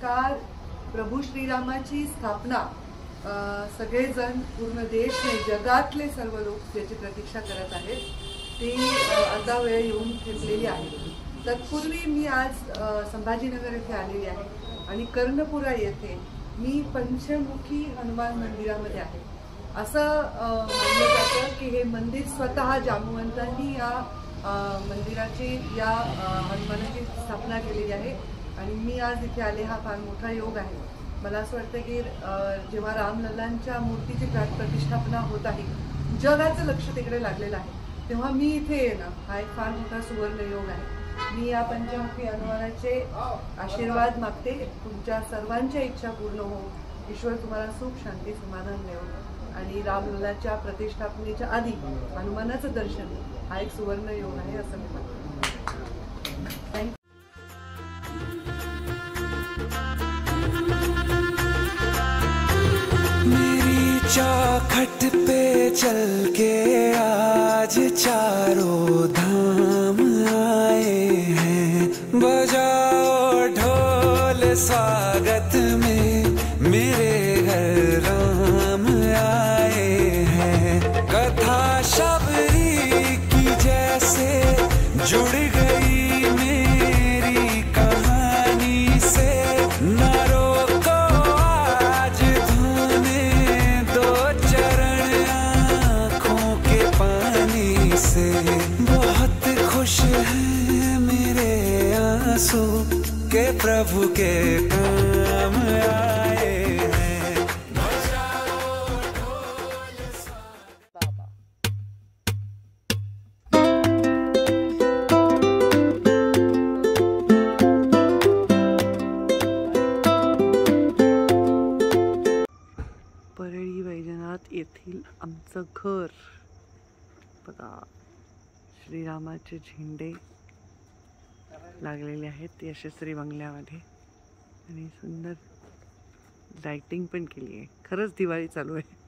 काल प्रभू श्रीरामाची स्थापना सगळेजण पूर्ण देश नाही जगातले सर्व लोक ज्याची प्रतीक्षा करत आहेत ती आता वेळ येऊन ठेपलेली आहे। तत्पूर्वी मी आज संभाजीनगर येथे आलेली आहे आणि कर्णपुरा येथे मी पंचमुखी हनुमान मंदिरामध्ये आहे। असं मानलं जातं की हे मंदिर स्वतः जामवंतांनी या मंदिराची या हनुमानाची स्थापना केलेली आहे आणि मी आज इथे आले हा फार मोठा योग आहे। मला असं वाटतं की जेव्हा रामलल्लांच्या मूर्तीची प्रतिष्ठापना होत आहे जगाचं लक्ष तिकडे लागलेलं आहे तेव्हा मी इथे येणं हा एक फार मोठा सुवर्ण योग आहे। मी या पंचमुखी हनुमानाचे आशीर्वाद मागते, तुमच्या सर्वांच्या इच्छा पूर्ण हो, ईश्वर तुम्हाला सुख शांती समाधान देवो आणि रामलल्लाच्या प्रतिष्ठापनेच्या आधी हनुमानाचं दर्शन हा एक सुवर्ण योग आहे असं मी मानते। मेरी चौखट पे चल के आज चारों धाम आए हैं, बजाओ ढोल स्वागत में मेरे घर राम आए हैं। कथा शबरी की जैसे जुड़ गई मेरी कहानी से, न रोको आज धोने दो चरण आँखों के पानी से। बहुत खुश हैं मेरे आंसू के प्रभु के काम आए हैं। परळी वैजनाथ येथील आमचं घर बघा, श्रीरामाचे झेंडे लागलेले आहेत यशस्वी बंगल्यामध्ये आणि सुंदर लाइटिंग पण केली आहे। खरंच दिवाळी चालू आहे।